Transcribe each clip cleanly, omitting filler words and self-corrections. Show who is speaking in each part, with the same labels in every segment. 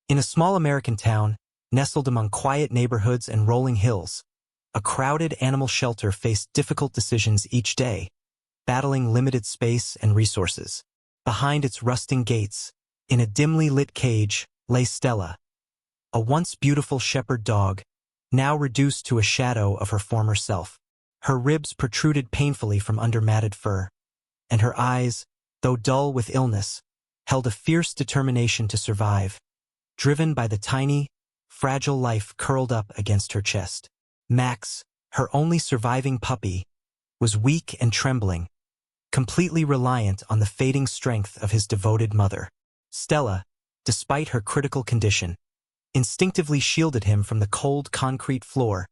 Speaker 1: In a small American town, nestled among quiet neighborhoods and rolling hills, a crowded animal shelter faced difficult decisions each day, battling limited space and resources. Behind its rusting gates, in a dimly lit cage, lay Stella, a once beautiful shepherd dog, now reduced to a shadow of her former self. Her ribs protruded painfully from under matted fur, and her eyes, though dull with illness, held a fierce determination to survive, driven by the tiny, fragile life curled up against her chest. Max, her only surviving puppy, was weak and trembling, completely reliant on the fading strength of his devoted mother. Stella, despite her critical condition, instinctively shielded him from the cold concrete floor,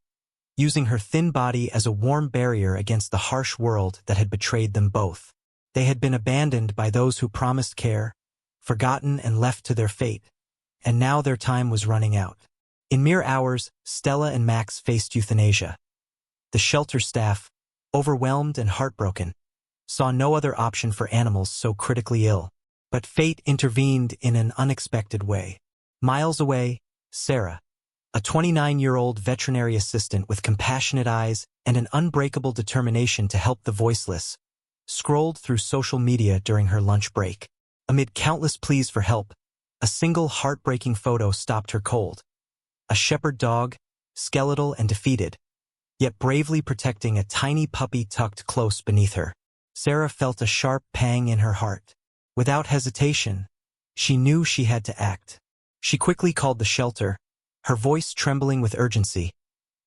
Speaker 1: using her thin body as a warm barrier against the harsh world that had betrayed them both. They had been abandoned by those who promised care, forgotten and left to their fate, and now their time was running out. In mere hours, Stella and Max faced euthanasia. The shelter staff, overwhelmed and heartbroken, saw no other option for animals so critically ill. But fate intervened in an unexpected way. Miles away, Sarah, a 29-year-old veterinary assistant with compassionate eyes and an unbreakable determination to help the voiceless, scrolled through social media during her lunch break. Amid countless pleas for help, a single heartbreaking photo stopped her cold. A shepherd dog, skeletal and defeated, yet bravely protecting a tiny puppy tucked close beneath her. Sarah felt a sharp pang in her heart. Without hesitation, she knew she had to act. She quickly called the shelter, her voice trembling with urgency,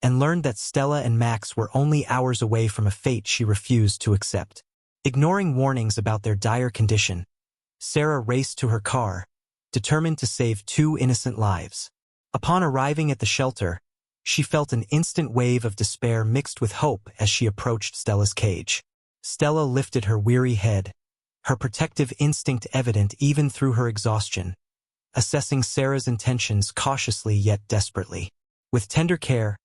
Speaker 1: and learned that Stella and Max were only hours away from a fate she refused to accept. Ignoring warnings about their dire condition, Sarah raced to her car, determined to save two innocent lives. Upon arriving at the shelter, she felt an instant wave of despair mixed with hope as she approached Stella's cage. Stella lifted her weary head, her protective instinct evident even through her exhaustion, assessing Sarah's intentions cautiously yet desperately. With tender care,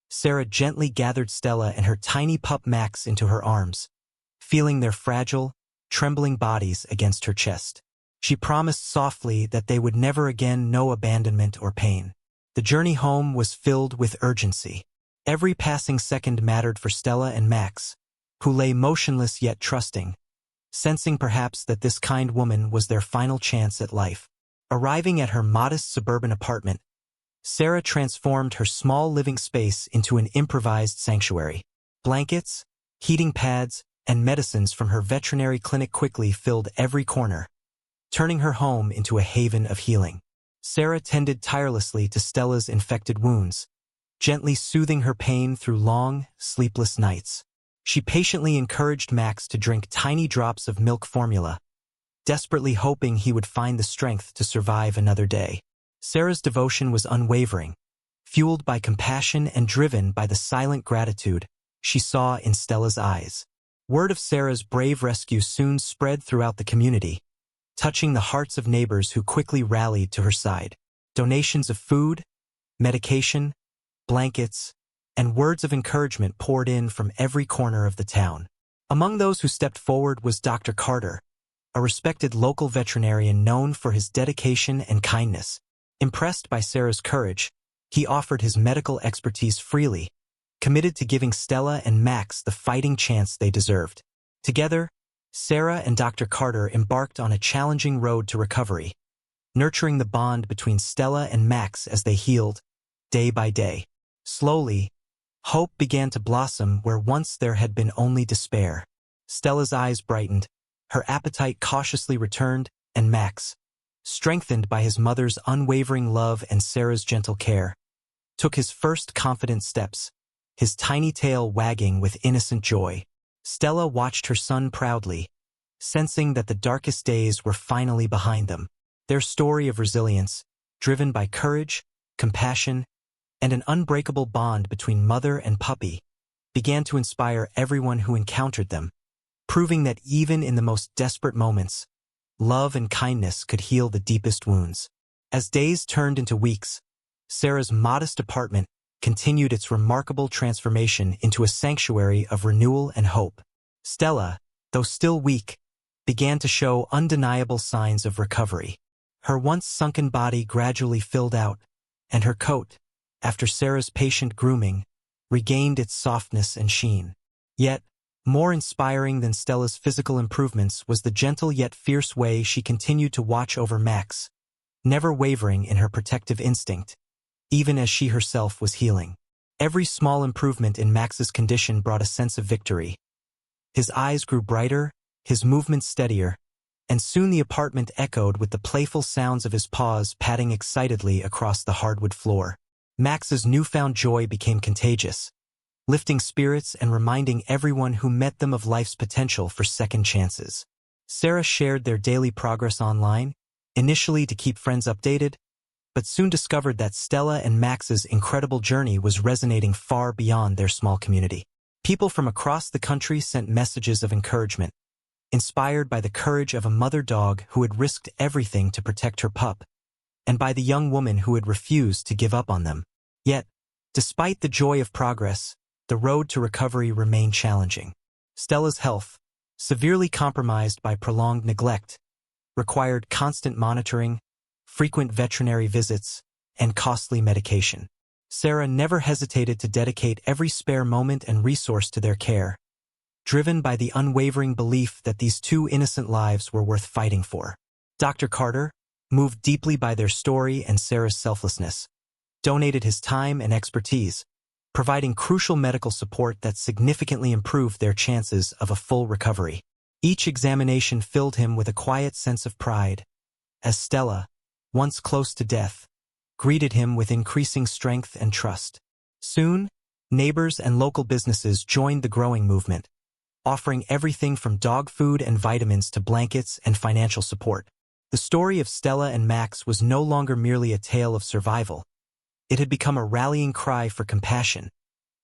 Speaker 1: Sarah gently gathered Stella and her tiny pup Max into her arms, feeling their fragile, trembling bodies against her chest. She promised softly that they would never again know abandonment or pain. The journey home was filled with urgency. Every passing second mattered for Stella and Max, who lay motionless yet trusting, sensing perhaps that this kind woman was their final chance at life. Arriving at her modest suburban apartment, Sarah transformed her small living space into an improvised sanctuary. Blankets, heating pads, and medicines from her veterinary clinic quickly filled every corner, turning her home into a haven of healing. Sarah tended tirelessly to Stella's infected wounds, gently soothing her pain through long, sleepless nights. She patiently encouraged Max to drink tiny drops of milk formula, desperately hoping he would find the strength to survive another day. Sarah's devotion was unwavering, fueled by compassion and driven by the silent gratitude she saw in Stella's eyes. Word of Sarah's brave rescue soon spread throughout the community, touching the hearts of neighbors who quickly rallied to her side. Donations of food, medication, blankets, and words of encouragement poured in from every corner of the town. Among those who stepped forward was Dr. Carter, a respected local veterinarian known for his dedication and kindness. Impressed by Sarah's courage, he offered his medical expertise freely, committed to giving Stella and Max the fighting chance they deserved. Together, Sarah and Dr. Carter embarked on a challenging road to recovery, nurturing the bond between Stella and Max as they healed, day by day. Slowly, hope began to blossom where once there had been only despair. Stella's eyes brightened, her appetite cautiously returned, and Max, strengthened by his mother's unwavering love and Sarah's gentle care, took his first confident steps, his tiny tail wagging with innocent joy. Stella watched her son proudly, sensing that the darkest days were finally behind them. Their story of resilience, driven by courage, compassion, and an unbreakable bond between mother and puppy, began to inspire everyone who encountered them, proving that even in the most desperate moments, love and kindness could heal the deepest wounds. As days turned into weeks, Sarah's modest apartment continued its remarkable transformation into a sanctuary of renewal and hope. Stella, though still weak, began to show undeniable signs of recovery. Her once sunken body gradually filled out, and her coat, after Sarah's patient grooming, regained its softness and sheen. Yet, more inspiring than Stella's physical improvements was the gentle yet fierce way she continued to watch over Max, never wavering in her protective instinct, even as she herself was healing. Every small improvement in Max's condition brought a sense of victory. His eyes grew brighter, his movements steadier, and soon the apartment echoed with the playful sounds of his paws patting excitedly across the hardwood floor. Max's newfound joy became contagious, lifting spirits and reminding everyone who met them of life's potential for second chances. Sarah shared their daily progress online, initially to keep friends updated, but soon discovered that Stella and Max's incredible journey was resonating far beyond their small community. People from across the country sent messages of encouragement, inspired by the courage of a mother dog who had risked everything to protect her pup, and by the young woman who had refused to give up on them. Yet, despite the joy of progress, the road to recovery remained challenging. Stella's health, severely compromised by prolonged neglect, required constant monitoring, frequent veterinary visits, and costly medication. Sarah never hesitated to dedicate every spare moment and resource to their care, driven by the unwavering belief that these two innocent lives were worth fighting for. Dr. Carter, moved deeply by their story and Sarah's selflessness, donated his time and expertise, providing crucial medical support that significantly improved their chances of a full recovery. Each examination filled him with a quiet sense of pride, as Stella, once close to death, greeted him with increasing strength and trust. Soon, neighbors and local businesses joined the growing movement, offering everything from dog food and vitamins to blankets and financial support. The story of Stella and Max was no longer merely a tale of survival. It had become a rallying cry for compassion,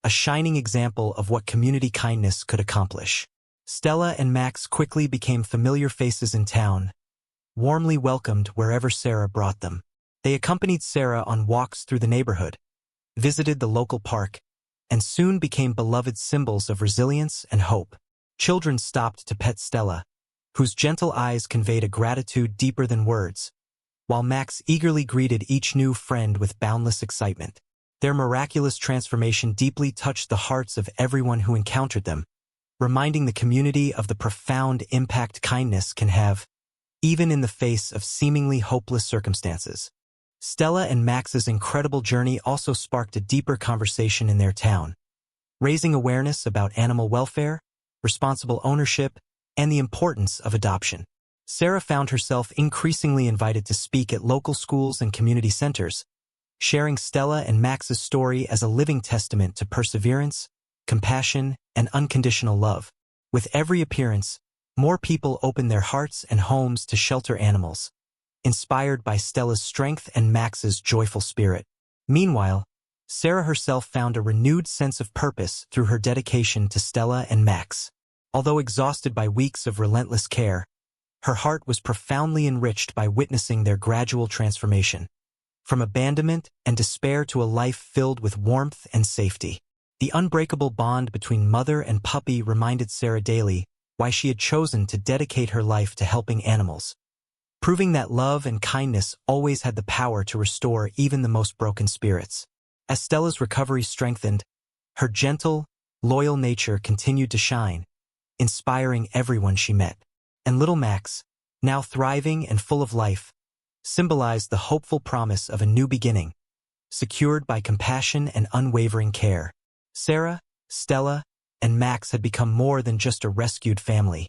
Speaker 1: a shining example of what community kindness could accomplish. Stella and Max quickly became familiar faces in town, warmly welcomed wherever Sarah brought them. They accompanied Sarah on walks through the neighborhood, visited the local park, and soon became beloved symbols of resilience and hope. Children stopped to pet Stella, whose gentle eyes conveyed a gratitude deeper than words, while Max eagerly greeted each new friend with boundless excitement. Their miraculous transformation deeply touched the hearts of everyone who encountered them, reminding the community of the profound impact kindness can have, even in the face of seemingly hopeless circumstances. Stella and Max's incredible journey also sparked a deeper conversation in their town, raising awareness about animal welfare, responsible ownership, and the importance of adoption. Sarah found herself increasingly invited to speak at local schools and community centers, sharing Stella and Max's story as a living testament to perseverance, compassion, and unconditional love. With every appearance, more people opened their hearts and homes to shelter animals, inspired by Stella's strength and Max's joyful spirit. Meanwhile, Sarah herself found a renewed sense of purpose through her dedication to Stella and Max. Although exhausted by weeks of relentless care, her heart was profoundly enriched by witnessing their gradual transformation, from abandonment and despair to a life filled with warmth and safety. The unbreakable bond between mother and puppy reminded Sarah daily why she had chosen to dedicate her life to helping animals, proving that love and kindness always had the power to restore even the most broken spirits. As Stella's recovery strengthened, her gentle, loyal nature continued to shine, inspiring everyone she met. And little Max, now thriving and full of life, symbolized the hopeful promise of a new beginning, secured by compassion and unwavering care. Sarah, Stella, and Max had become more than just a rescued family.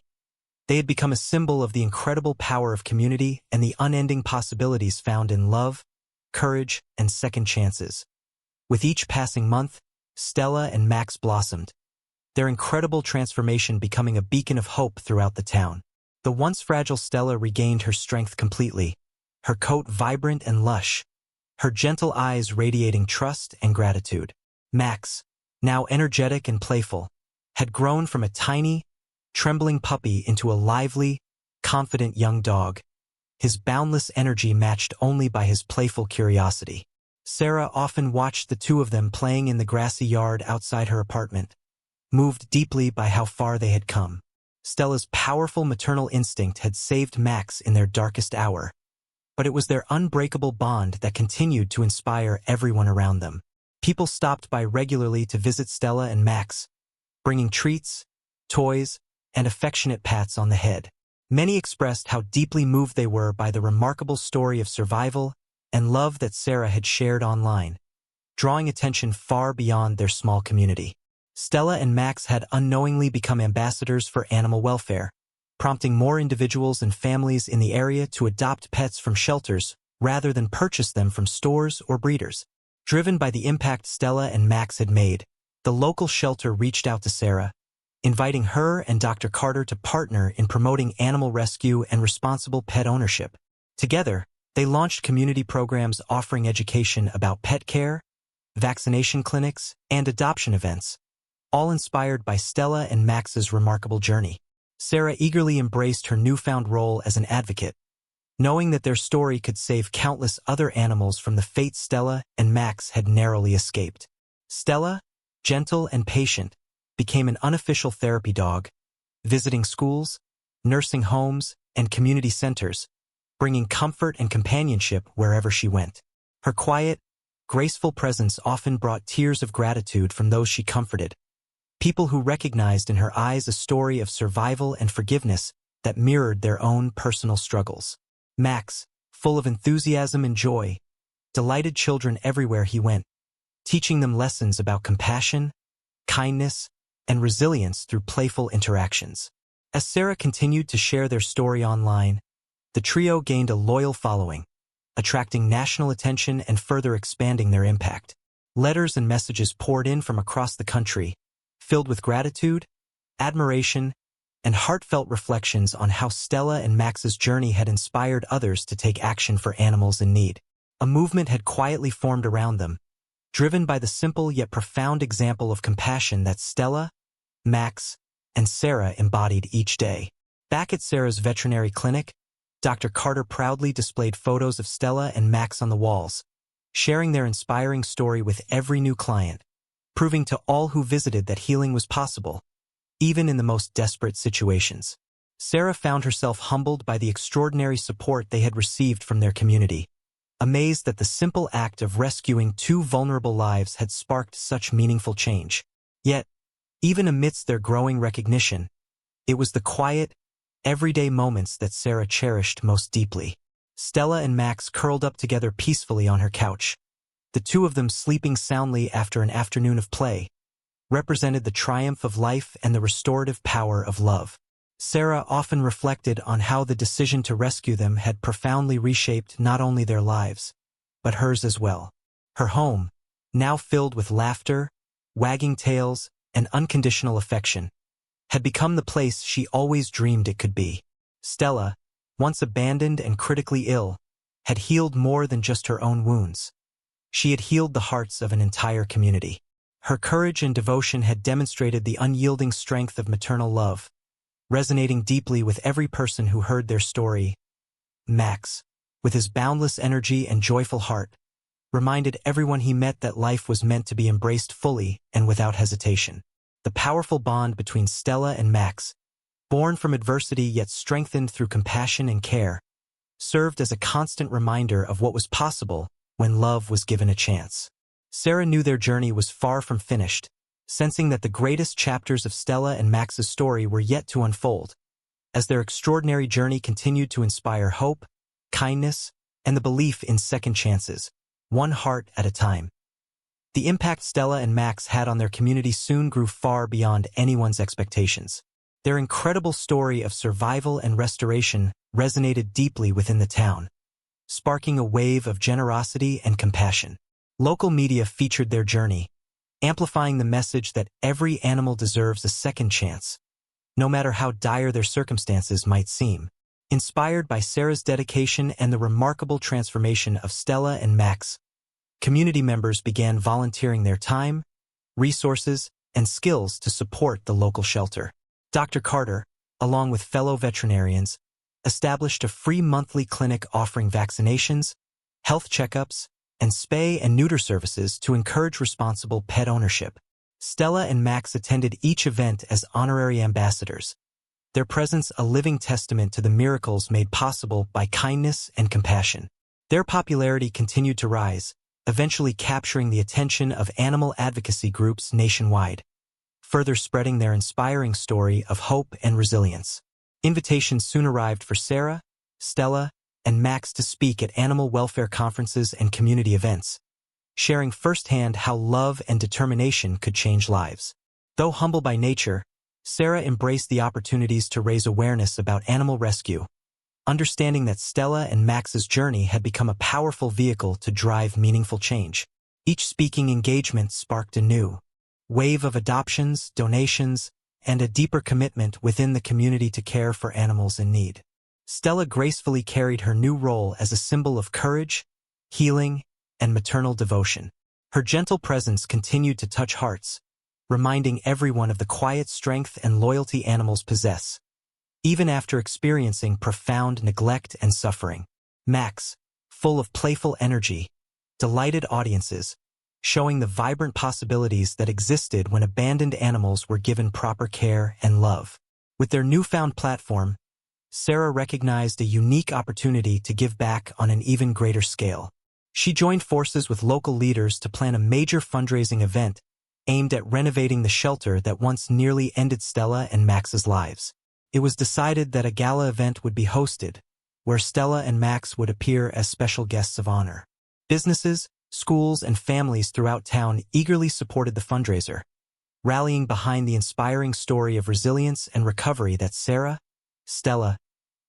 Speaker 1: They had become a symbol of the incredible power of community and the unending possibilities found in love, courage, and second chances. With each passing month, Stella and Max blossomed, their incredible transformation becoming a beacon of hope throughout the town. The once fragile Stella regained her strength completely, her coat vibrant and lush, her gentle eyes radiating trust and gratitude. Max, now energetic and playful, had grown from a tiny, trembling puppy into a lively, confident young dog, his boundless energy matched only by his playful curiosity. Sarah often watched the two of them playing in the grassy yard outside her apartment, moved deeply by how far they had come. Stella's powerful maternal instinct had saved Max in their darkest hour, but it was their unbreakable bond that continued to inspire everyone around them. People stopped by regularly to visit Stella and Max, bringing treats, toys, and affectionate pats on the head. Many expressed how deeply moved they were by the remarkable story of survival and love that Sarah had shared online, drawing attention far beyond their small community. Stella and Max had unknowingly become ambassadors for animal welfare, prompting more individuals and families in the area to adopt pets from shelters rather than purchase them from stores or breeders. Driven by the impact Stella and Max had made, the local shelter reached out to Sarah, inviting her and Dr. Carter to partner in promoting animal rescue and responsible pet ownership. Together, they launched community programs offering education about pet care, vaccination clinics, and adoption events, all inspired by Stella and Max's remarkable journey. Sarah eagerly embraced her newfound role as an advocate, knowing that their story could save countless other animals from the fate Stella and Max had narrowly escaped. Stella, gentle and patient, became an unofficial therapy dog, visiting schools, nursing homes, and community centers, bringing comfort and companionship wherever she went. Her quiet, graceful presence often brought tears of gratitude from those she comforted, people who recognized in her eyes a story of survival and forgiveness that mirrored their own personal struggles. Max, full of enthusiasm and joy, delighted children everywhere he went, teaching them lessons about compassion, kindness, and resilience through playful interactions. As Sarah continued to share their story online, the trio gained a loyal following, attracting national attention and further expanding their impact. Letters and messages poured in from across the country, filled with gratitude, admiration, and heartfelt reflections on how Stella and Max's journey had inspired others to take action for animals in need. A movement had quietly formed around them, driven by the simple yet profound example of compassion that Stella, Max, and Sarah embodied each day. Back at Sarah's veterinary clinic, Dr. Carter proudly displayed photos of Stella and Max on the walls, sharing their inspiring story with every new client, proving to all who visited that healing was possible, even in the most desperate situations. Sarah found herself humbled by the extraordinary support they had received from their community, amazed that the simple act of rescuing two vulnerable lives had sparked such meaningful change. Yet, even amidst their growing recognition, it was the quiet, everyday moments that Sarah cherished most deeply. Stella and Max curled up together peacefully on her couch, the two of them sleeping soundly after an afternoon of play, represented the triumph of life and the restorative power of love. Sarah often reflected on how the decision to rescue them had profoundly reshaped not only their lives, but hers as well. Her home, now filled with laughter, wagging tails, and unconditional affection, had become the place she always dreamed it could be. Stella, once abandoned and critically ill, had healed more than just her own wounds. She had healed the hearts of an entire community. Her courage and devotion had demonstrated the unyielding strength of maternal love, resonating deeply with every person who heard their story. Max, with his boundless energy and joyful heart, reminded everyone he met that life was meant to be embraced fully and without hesitation. The powerful bond between Stella and Max, born from adversity yet strengthened through compassion and care, served as a constant reminder of what was possible when love was given a chance. Sarah knew their journey was far from finished, sensing that the greatest chapters of Stella and Max's story were yet to unfold, as their extraordinary journey continued to inspire hope, kindness, and the belief in second chances, one heart at a time. The impact Stella and Max had on their community soon grew far beyond anyone's expectations. Their incredible story of survival and restoration resonated deeply within the town, sparking a wave of generosity and compassion. Local media featured their journey, amplifying the message that every animal deserves a second chance, no matter how dire their circumstances might seem. Inspired by Sarah's dedication and the remarkable transformation of Stella and Max, community members began volunteering their time, resources, and skills to support the local shelter. Dr. Carter, along with fellow veterinarians, established a free monthly clinic offering vaccinations, health checkups, and spay and neuter services to encourage responsible pet ownership. Stella and Max attended each event as honorary ambassadors, their presence a living testament to the miracles made possible by kindness and compassion. Their popularity continued to rise, eventually capturing the attention of animal advocacy groups nationwide, further spreading their inspiring story of hope and resilience. Invitations soon arrived for Sarah, Stella, and Max to speak at animal welfare conferences and community events, sharing firsthand how love and determination could change lives. Though humble by nature, Sarah embraced the opportunities to raise awareness about animal rescue, understanding that Stella and Max's journey had become a powerful vehicle to drive meaningful change. Each speaking engagement sparked a new wave of adoptions, donations, and a deeper commitment within the community to care for animals in need. Stella gracefully carried her new role as a symbol of courage, healing, and maternal devotion. Her gentle presence continued to touch hearts, reminding everyone of the quiet strength and loyalty animals possess, even after experiencing profound neglect and suffering. Max, full of playful energy, delighted audiences, showing the vibrant possibilities that existed when abandoned animals were given proper care and love. With their newfound platform, Sarah recognized a unique opportunity to give back on an even greater scale. She joined forces with local leaders to plan a major fundraising event aimed at renovating the shelter that once nearly ended Stella and Max's lives. It was decided that a gala event would be hosted, where Stella and Max would appear as special guests of honor. Businesses, schools, and families throughout town eagerly supported the fundraiser, rallying behind the inspiring story of resilience and recovery that Sarah, Stella,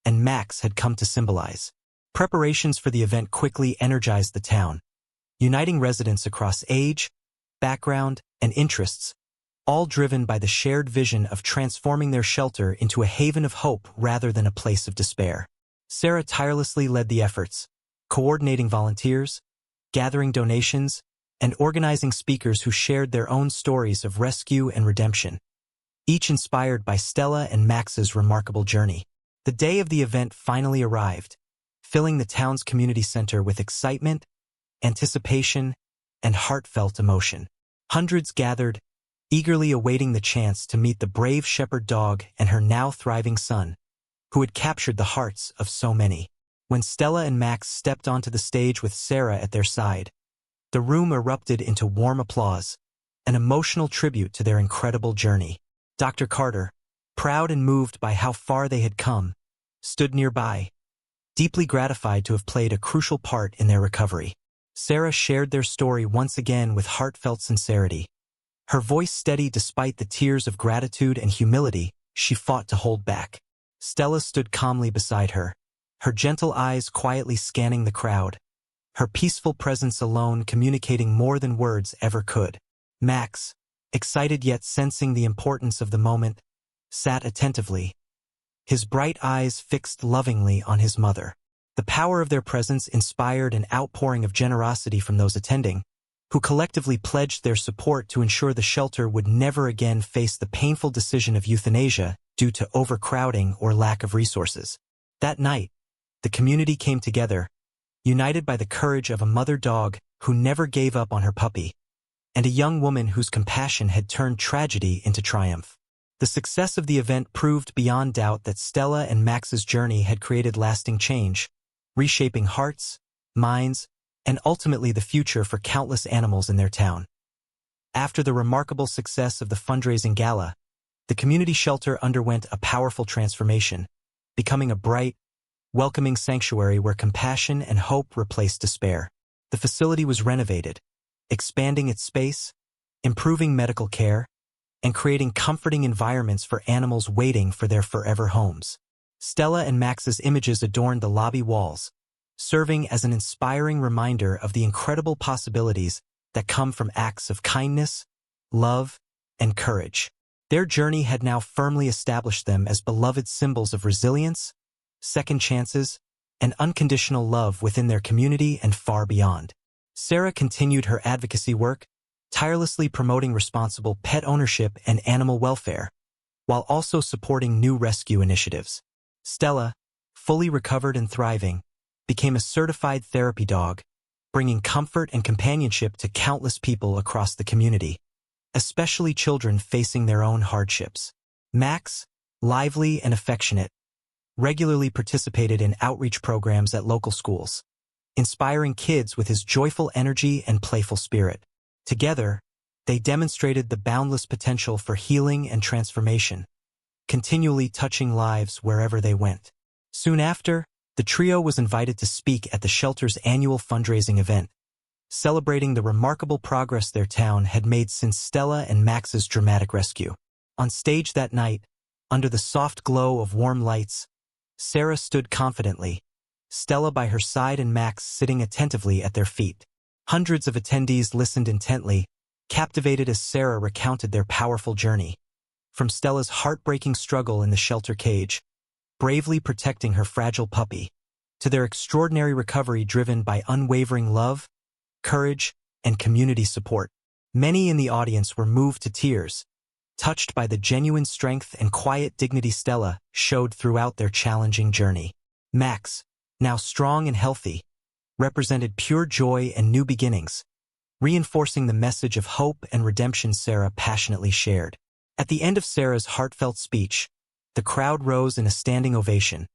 Speaker 1: and Max had come to symbolize. Preparations for the event quickly energized the town, uniting residents across age, background, and interests, all driven by the shared vision of transforming their shelter into a haven of hope rather than a place of despair. Sarah tirelessly led the efforts, coordinating volunteers, gathering donations, and organizing speakers who shared their own stories of rescue and redemption, each inspired by Stella and Max's remarkable journey. The day of the event finally arrived, filling the town's community center with excitement, anticipation, and heartfelt emotion. Hundreds gathered, eagerly awaiting the chance to meet the brave shepherd dog and her now thriving son, who had captured the hearts of so many. When Stella and Max stepped onto the stage with Sarah at their side, the room erupted into warm applause, an emotional tribute to their incredible journey. Dr. Carter, proud and moved by how far they had come, stood nearby, deeply gratified to have played a crucial part in their recovery. Sarah shared their story once again with heartfelt sincerity, her voice steady despite the tears of gratitude and humility she fought to hold back. Stella stood calmly beside her, her gentle eyes quietly scanning the crowd, her peaceful presence alone communicating more than words ever could. Max, excited yet sensing the importance of the moment, sat attentively, his bright eyes fixed lovingly on his mother. The power of their presence inspired an outpouring of generosity from those attending, who collectively pledged their support to ensure the shelter would never again face the painful decision of euthanasia due to overcrowding or lack of resources. That night, the community came together, united by the courage of a mother dog who never gave up on her puppy, and a young woman whose compassion had turned tragedy into triumph. The success of the event proved beyond doubt that Stella and Max's journey had created lasting change, reshaping hearts, minds, and ultimately the future for countless animals in their town. After the remarkable success of the fundraising gala, the community shelter underwent a powerful transformation, becoming a bright, welcoming sanctuary where compassion and hope replaced despair. The facility was renovated, expanding its space, improving medical care, and creating comforting environments for animals waiting for their forever homes. Stella and Max's images adorned the lobby walls, serving as an inspiring reminder of the incredible possibilities that come from acts of kindness, love, and courage. Their journey had now firmly established them as beloved symbols of resilience, second chances, and unconditional love within their community and far beyond. Sarah continued her advocacy work, tirelessly promoting responsible pet ownership and animal welfare, while also supporting new rescue initiatives. Stella, fully recovered and thriving, became a certified therapy dog, bringing comfort and companionship to countless people across the community, especially children facing their own hardships. Max, lively and affectionate, regularly participated in outreach programs at local schools, inspiring kids with his joyful energy and playful spirit. Together, they demonstrated the boundless potential for healing and transformation, continually touching lives wherever they went. Soon after, the trio was invited to speak at the shelter's annual fundraising event, celebrating the remarkable progress their town had made since Stella and Max's dramatic rescue. On stage that night, under the soft glow of warm lights, Sarah stood confidently, Stella by her side and Max sitting attentively at their feet. Hundreds of attendees listened intently, captivated as Sarah recounted their powerful journey. From Stella's heartbreaking struggle in the shelter cage, bravely protecting her fragile puppy, to their extraordinary recovery driven by unwavering love, courage, and community support. Many in the audience were moved to tears, touched by the genuine strength and quiet dignity Stella showed throughout their challenging journey. Max, now strong and healthy, represented pure joy and new beginnings, reinforcing the message of hope and redemption Sarah passionately shared. At the end of Sarah's heartfelt speech, the crowd rose in a standing ovation,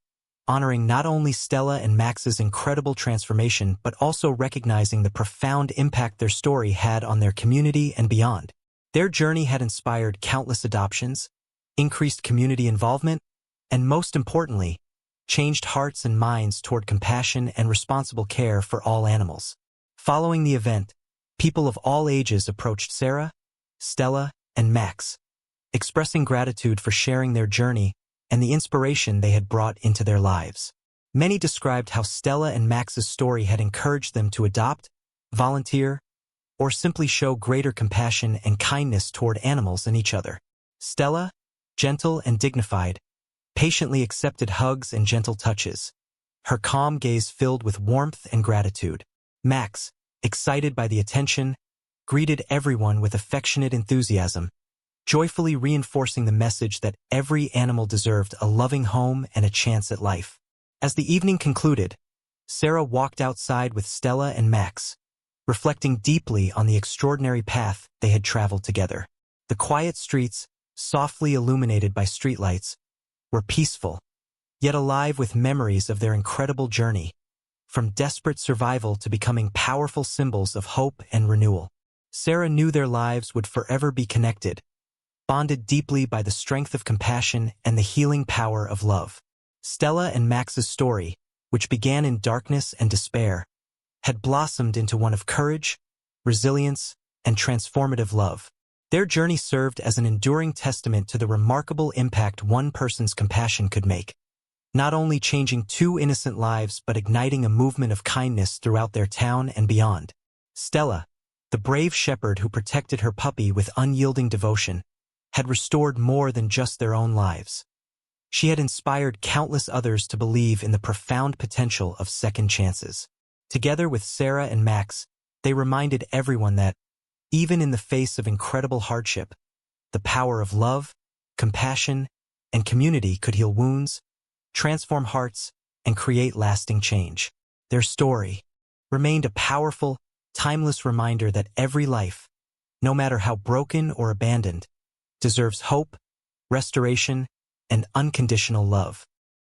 Speaker 1: honoring not only Stella and Max's incredible transformation but also recognizing the profound impact their story had on their community and beyond. Their journey had inspired countless adoptions, increased community involvement, and most importantly, changed hearts and minds toward compassion and responsible care for all animals. Following the event, people of all ages approached Sarah, Stella, and Max, expressing gratitude for sharing their journey and the inspiration they had brought into their lives. Many described how Stella and Max's story had encouraged them to adopt, volunteer, or simply show greater compassion and kindness toward animals and each other. Stella, gentle and dignified, patiently accepted hugs and gentle touches, her calm gaze filled with warmth and gratitude. Max, excited by the attention, greeted everyone with affectionate enthusiasm, joyfully reinforcing the message that every animal deserved a loving home and a chance at life. As the evening concluded, Sarah walked outside with Stella and Max, reflecting deeply on the extraordinary path they had traveled together. The quiet streets, softly illuminated by streetlights, were peaceful, yet alive with memories of their incredible journey, from desperate survival to becoming powerful symbols of hope and renewal. Sarah knew their lives would forever be connected, bonded deeply by the strength of compassion and the healing power of love. Stella and Max's story, which began in darkness and despair, had blossomed into one of courage, resilience, and transformative love. Their journey served as an enduring testament to the remarkable impact one person's compassion could make, not only changing two innocent lives but igniting a movement of kindness throughout their town and beyond. Stella, the brave shepherd who protected her puppy with unyielding devotion, had restored more than just their own lives. She had inspired countless others to believe in the profound potential of second chances. Together with Sarah and Max, they reminded everyone that, even in the face of incredible hardship, the power of love, compassion, and community could heal wounds, transform hearts, and create lasting change. Their story remained a powerful, timeless reminder that every life, no matter how broken or abandoned, deserves hope, restoration, and unconditional love.